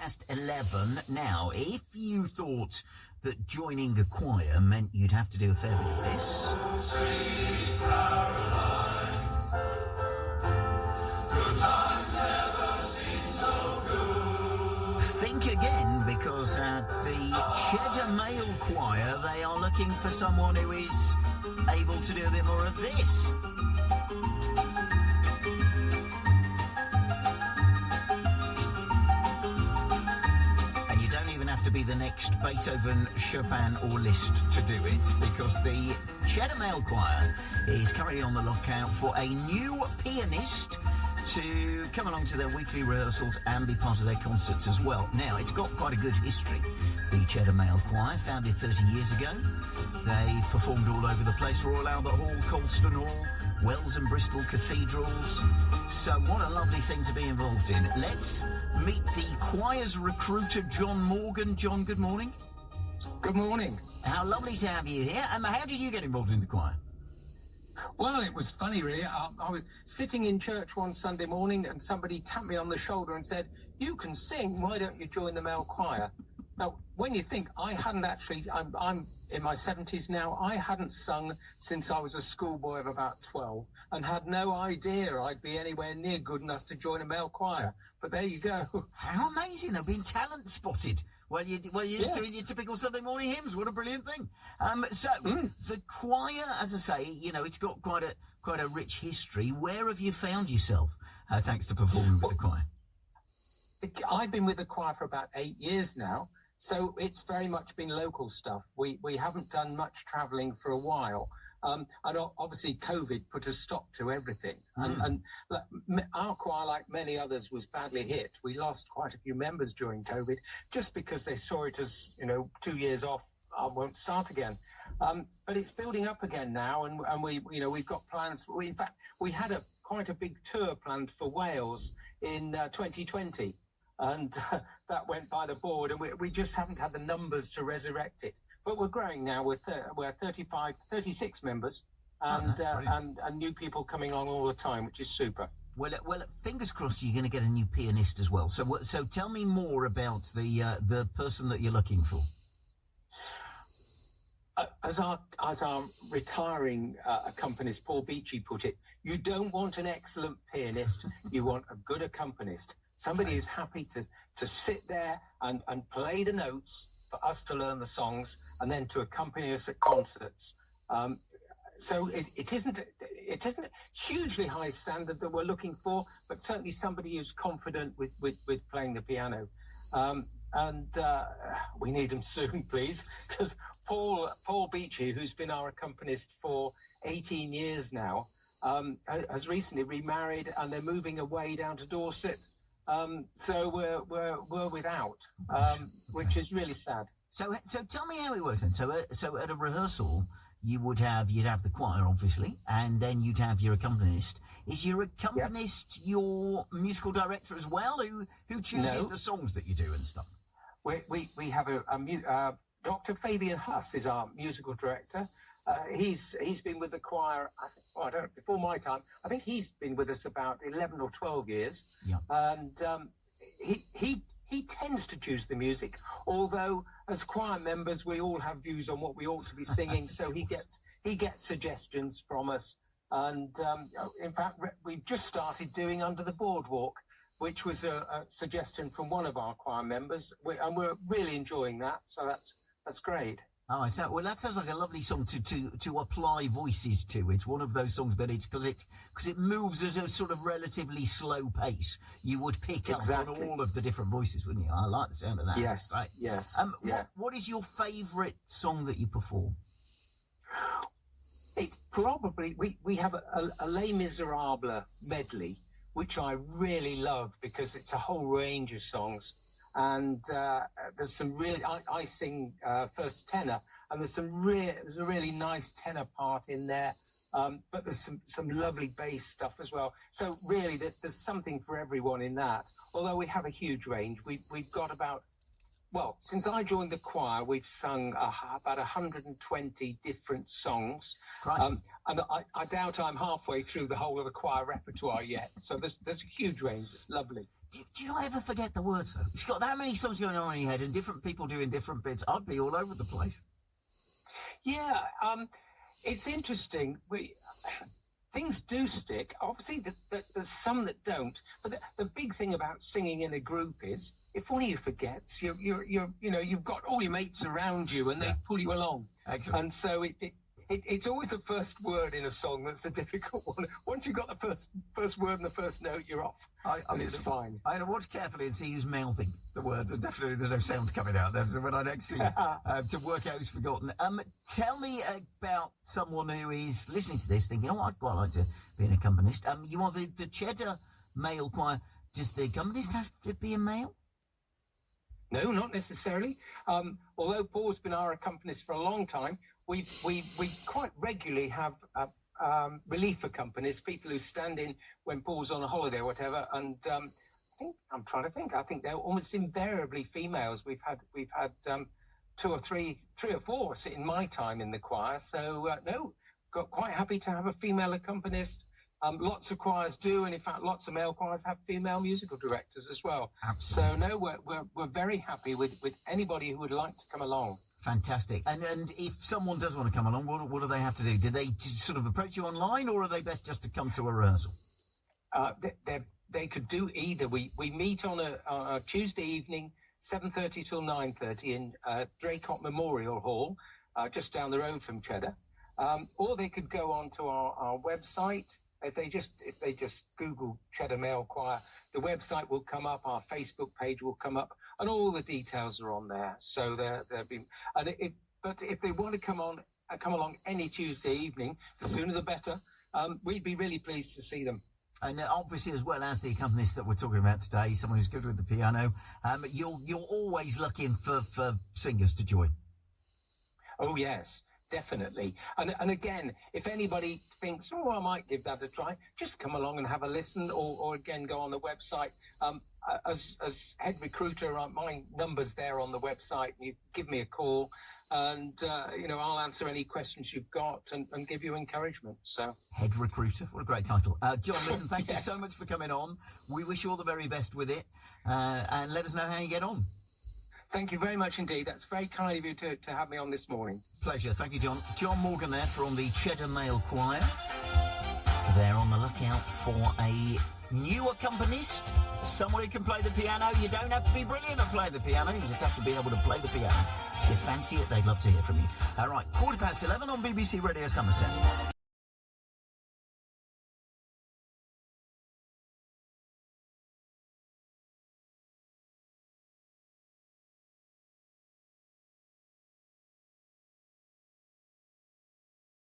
11 now. If you thought that joining a choir meant you'd have to do a fair bit of this... Sweet Caroline, good times never seem so good. Think again, because at the Cheddar Male Choir, they are looking for someone who is able to do a bit more of this. To be the next Beethoven, Chopin or Liszt to do it, because the Cheddar Male Choir is currently on the lookout for a new pianist to come along to their weekly rehearsals and be part of their concerts as well. Now, it's got quite a good history. The Cheddar Male Choir, founded 30 years ago. They've performed all over the place: Royal Albert Hall, Colston Hall, Wells and Bristol cathedrals. So what a lovely thing to be involved in. Let's meet the choir's recruiter, John Morgan. John, good morning. Good morning. How lovely to have you here. How did you get involved in the choir? Well, it was funny, really. I was sitting in church one Sunday morning and somebody tapped me on the shoulder and said, "You can sing, why don't you join the male choir?" Now, when you think, I hadn't actually, I'm in my 70s now, I hadn't sung since I was a schoolboy of about 12 and had no idea I'd be anywhere near good enough to join a male choir. But there you go. How amazing. They've been talent spotted. Well, you're just doing your typical Sunday morning hymns. What a brilliant thing. The choir, as I say, it's got quite a rich history. Where have you found yourself, thanks to performing with the choir? I've been with the choir for about 8 years now. So it's very much been local stuff. We haven't done much travelling for a while. And obviously COVID put a stop to everything. And our choir, like many others, was badly hit. We lost quite a few members during COVID just because they saw it as, 2 years off, I won't start again. But it's building up again now. And we've got plans. In fact, we had quite a big tour planned for Wales in 2020. And that went by the board, and we just haven't had the numbers to resurrect it. But we're growing now. We're 36 members, and new people coming along all the time, which is super. Well, fingers crossed you're going to get a new pianist as well. So tell me more about the person that you're looking for. As our retiring accompanist Paul Beachy put it, you don't want an excellent pianist, you want a good accompanist. Somebody who's happy to sit there and play the notes for us to learn the songs and then to accompany us at concerts. So it isn't a hugely high standard that we're looking for, but certainly somebody who's confident with playing the piano. And we need them soon, please, because Paul Beachy, who's been our accompanist for 18 years now, has recently remarried, and they're moving away down to Dorset. So we're without, which is really sad. So tell me how it works then. So at a rehearsal, you'd have the choir, obviously, and then you'd have your accompanist. Is your accompanist your musical director as well, who chooses the songs that you do and stuff? We have Dr. Fabian Huss is our musical director. He's been with the choir, before my time. I think he's been with us about 11 or 12 years. Yeah. And he tends to choose the music, although as choir members we all have views on what we ought to be singing. So he gets suggestions from us. And in fact, we've just started doing Under the Boardwalk, which was a suggestion from one of our choir members, and we're really enjoying that. So that's great. Oh, that sounds like a lovely song to apply voices to. It's one of those songs that because it moves at a sort of relatively slow pace. You would pick up on all of the different voices, wouldn't you? I like the sound of that. Yes, right. Yes. What is your favourite song that you perform? It probably we have a Les Miserables medley, which I really love because it's a whole range of songs. And there's some really, I sing first tenor, and there's a really nice tenor part in there, but there's some lovely bass stuff as well. So really, there's something for everyone in that. Although we have a huge range, we've got about well, since I joined the choir, we've sung about 120 different songs. Right. And I doubt I'm halfway through the whole of the choir repertoire yet. So there's a huge range. It's lovely. Do you not ever forget the words, though? If you've got that many songs going on in your head and different people doing different bits, I'd be all over the place. Yeah, it's interesting. Things do stick. Obviously, there's some that don't. But the big thing about singing in a group is if one of you forgets, you've got all your mates around you and they pull you along. Excellent. And so it's always the first word in a song that's the difficult one. Once you've got the first word and the first note, you're off. It's fine. I know, watch carefully and see who's mouthing the words, and definitely there's no sound coming out. That's when I next see to work out who's forgotten. Tell me about someone who is listening to this thinking, I'd quite like to be an accompanist. You are the Cheddar Male Choir. Does the accompanist have to be a male? No, not necessarily. Although Paul's been our accompanist for a long time, we quite regularly have relief accompanists, people who stand in when Paul's on a holiday or whatever. And I think they're almost invariably females. We've had three or four in my time in the choir. So got quite happy to have a female accompanist. Lots of choirs do, and in fact, lots of male choirs have female musical directors as well. Absolutely. So we're very happy with anybody who would like to come along. Fantastic. And if someone does want to come along, what do they have to do? Do they just sort of approach you online, or are they best just to come to a rehearsal? They could do either. We meet on a Tuesday evening, 7:30 till 9:30 in Draycott Memorial Hall, just down the road from Cheddar. Or they could go onto our website. If they just Google Cheddar Male Choir, the website will come up, our Facebook page will come up, and all the details are on there. So but if they want to come along any Tuesday evening, the sooner the better. We'd be really pleased to see them. And obviously, as well as the accompanist that we're talking about today, someone who's good with the piano, you're always looking for singers to join. Oh yes. Definitely. And again, if anybody thinks, I might give that a try, just come along and have a listen or again, go on the website. As head recruiter, my number's there on the website. You give me a call and, I'll answer any questions you've got and give you encouragement. So, head recruiter, what a great title. John, listen, thank you so much for coming on. We wish you all the very best with it and let us know how you get on. Thank you very much indeed. That's very kind of you to have me on this morning. Pleasure. Thank you, John. John Morgan there from the Cheddar Male Choir. They're on the lookout for a new accompanist, someone who can play the piano. You don't have to be brilliant at playing the piano. You just have to be able to play the piano. If you fancy it, they'd love to hear from you. All right, 11:15 on BBC Radio Somerset.